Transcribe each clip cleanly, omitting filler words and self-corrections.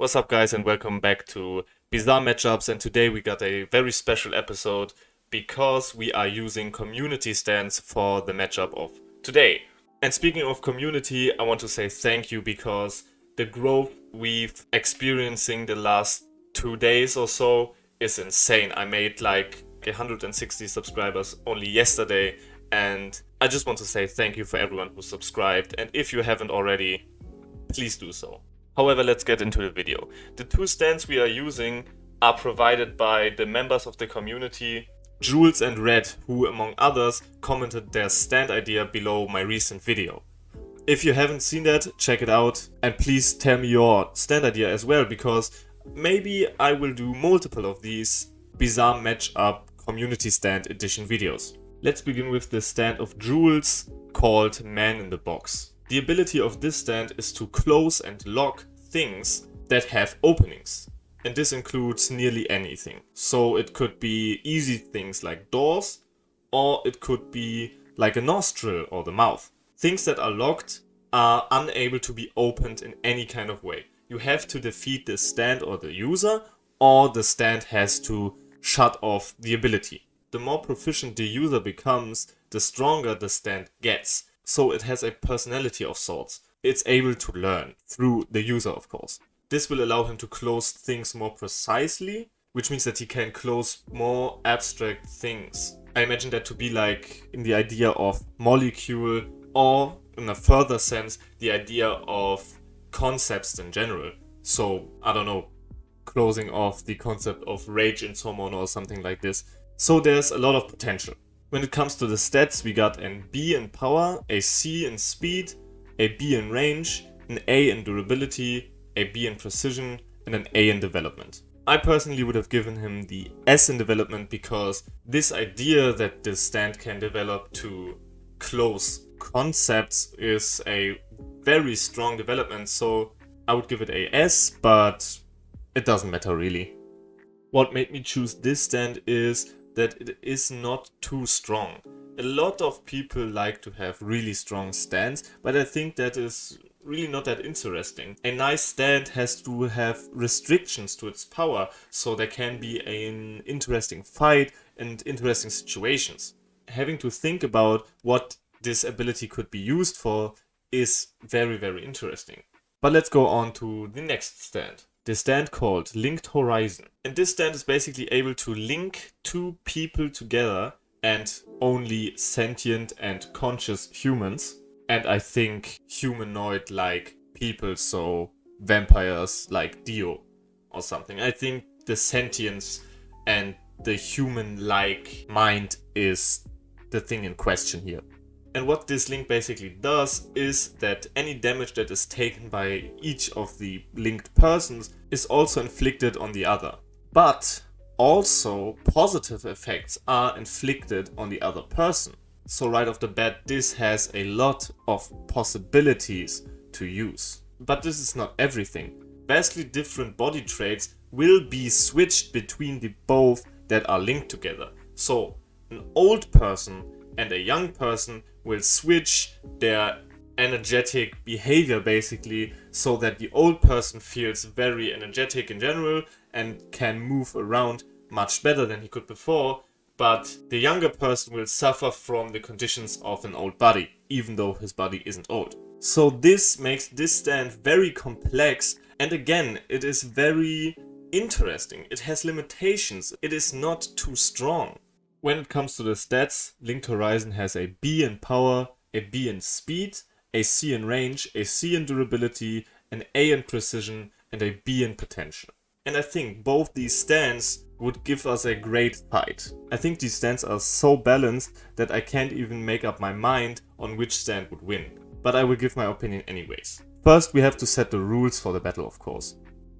What's up, guys, and welcome back to Bizarre Matchups. And today we got a very special episode because we are using community stands for the matchup of today. And speaking of community, I want to say thank you because the growth we've experiencing the last 2 days or so is insane. I made like 160 subscribers only yesterday, and I just want to say thank you for everyone who subscribed. And if you haven't already, please do so. However, let's get into the video. The two stands we are using are provided by the members of the community, Jules and Red, who among others commented their stand idea below my recent video. If you haven't seen that, check it out, and please tell me your stand idea as well, because maybe I will do multiple of these bizarre matchup community stand edition videos. Let's begin with the stand of Jules called Man in the Box. The ability of this stand is to close and lock things that have openings. And this includes nearly anything. So it could be easy things like doors, or it could be like a nostril or the mouth. Things that are locked are unable to be opened in any kind of way. You have to defeat the stand or the user, or the stand has to shut off the ability. The more proficient the user becomes, the stronger the stand gets. So it has a personality of sorts. It's able to learn through the user, of course. This will allow him to close things more precisely, which means that he can close more abstract things. I imagine that to be like in the idea of molecule, or in a further sense, the idea of concepts in general. So, I don't know, closing off the concept of rage in someone or something like this. So there's a lot of potential. When it comes to the stats, we got an B in power, a C in speed, a B in range, an A in durability, a B in precision, and an A in development. I personally would have given him the S in development because this idea that this stand can develop to close concepts is a very strong development, so I would give it a S, but it doesn't matter really. What made me choose this stand is that it is not too strong. A lot of people like to have really strong stands, but I think that is really not that interesting. A nice stand has to have restrictions to its power, so there can be an interesting fight and interesting situations. Having to think about what this ability could be used for is very, very interesting. But let's go on to the next stand. The stand called Linked Horizon. And this stand is basically able to link two people together, and only sentient and conscious humans. And I think humanoid like people, so vampires like Dio or something. I think the sentience and the human-like mind is the thing in question here. And what this link basically does is that any damage that is taken by each of the linked persons is also inflicted on the other. But also positive effects are inflicted on the other person. So right off the bat, this has a lot of possibilities to use. But this is not everything. Vastly different body traits will be switched between the both that are linked together. So an old person and a young person will switch their energetic behavior basically, so that the old person feels very energetic in general and can move around much better than he could before, but the younger person will suffer from the conditions of an old body, even though his body isn't old. So this makes this stand very complex, and again, it is very interesting. It has limitations. It is not too strong. When it comes to the stats, Linked Horizon has a B in power, a B in speed, a C in range, a C in durability, an A in precision, and a B in potential. And I think both these stands would give us a great fight. I think these stands are so balanced that I can't even make up my mind on which stand would win. But I will give my opinion anyways. First, we have to set the rules for the battle, of course.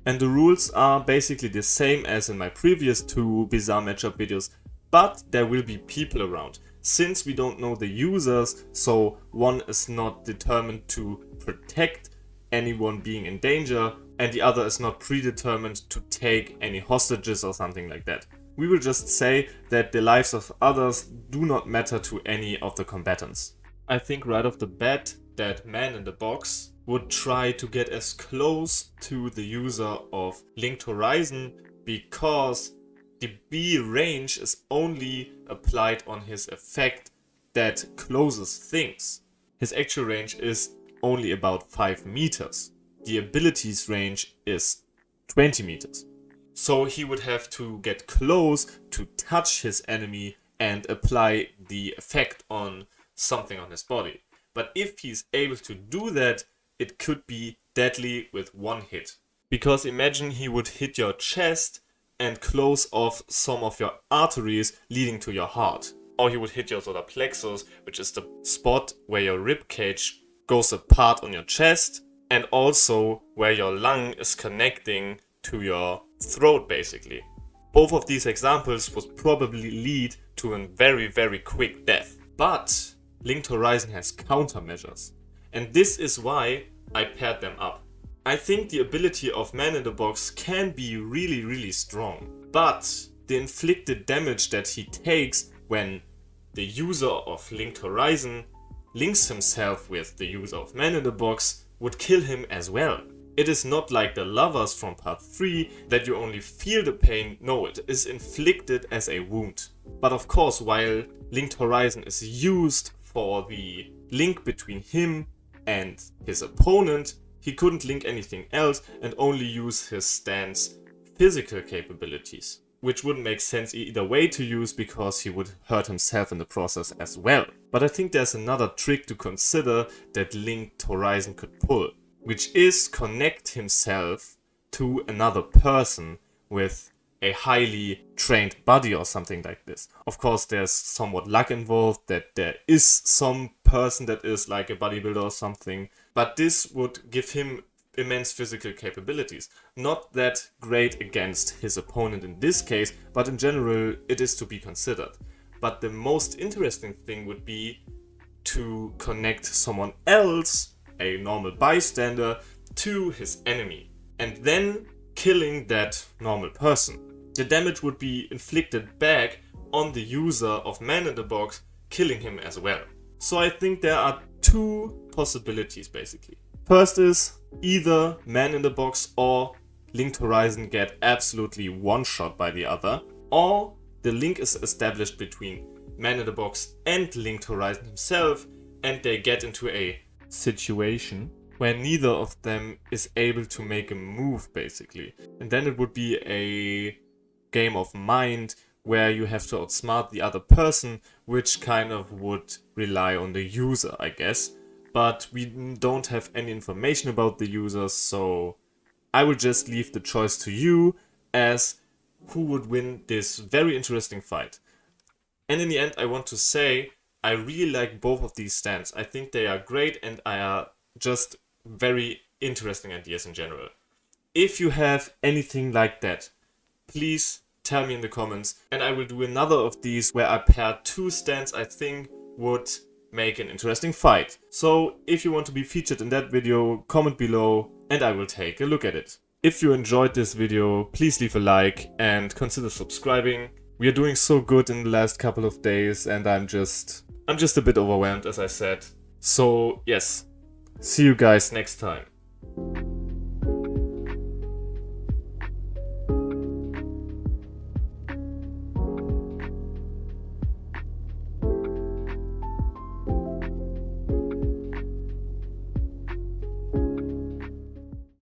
And the rules are basically the same as in my previous two bizarre matchup videos, but there will be people around. Since we don't know the users, so one is not determined to protect anyone being in danger, and the other is not predetermined to take any hostages or something like that. We will just say that the lives of others do not matter to any of the combatants. I think right off the bat that Man in the Box would try to get as close to the user of Linked Horizon, because the B range is only applied on his effect that closes things. His actual range is only about 5 meters. The ability's range is 20 meters. So he would have to get close to touch his enemy and apply the effect on something on his body. But if he's able to do that, it could be deadly with one hit. Because imagine he would hit your chest and close off some of your arteries leading to your heart. Or he would hit your solar plexus, which is the spot where your rib cage goes apart on your chest, and also where your lung is connecting to your throat, basically. Both of these examples would probably lead to a very, very quick death. But Linked Horizon has countermeasures, and this is why I paired them up. I think the ability of Man in the Box can be really, really strong, but the inflicted damage that he takes when the user of Linked Horizon links himself with the user of Man in the Box would kill him as well. It is not like the lovers from part 3 that you only feel the pain, no, it is inflicted as a wound. But of course, while Linked Horizon is used for the link between him and his opponent, he couldn't link anything else and only use his stance physical capabilities, which wouldn't make sense either way to use because he would hurt himself in the process as well. But I think there's another trick to consider that Linked Horizon could pull, which is connect himself to another person with a highly trained body or something like this. Of course, there's somewhat luck involved that there is some person that is like a bodybuilder or something, but this would give him immense physical capabilities. Not that great against his opponent in this case, but in general it is to be considered. But the most interesting thing would be to connect someone else, a normal bystander, to his enemy, and then killing that normal person. The damage would be inflicted back on the user of Man in the Box, killing him as well. So I think there are two possibilities basically. First is either Man in the Box or Linked Horizon get absolutely one-shot by the other, or the link is established between Man in the Box and Linked Horizon himself, and they get into a situation where neither of them is able to make a move basically. And then it would be a game of mind where you have to outsmart the other person, which kind of would rely on the user, I guess. But we don't have any information about the users, so I will just leave the choice to you as who would win this very interesting fight. And in the end, I want to say I really like both of these stands. I think they are great and are just very interesting ideas in general. If you have anything like that, please tell me in the comments, and I will do another of these where I pair two stands I think would make an interesting fight. So if you want to be featured in that video, comment below and I will take a look at it. If you enjoyed this video, please leave a like and consider subscribing. We are doing so good in the last couple of days and I'm just a bit overwhelmed, as I said. So yes, see you guys next time.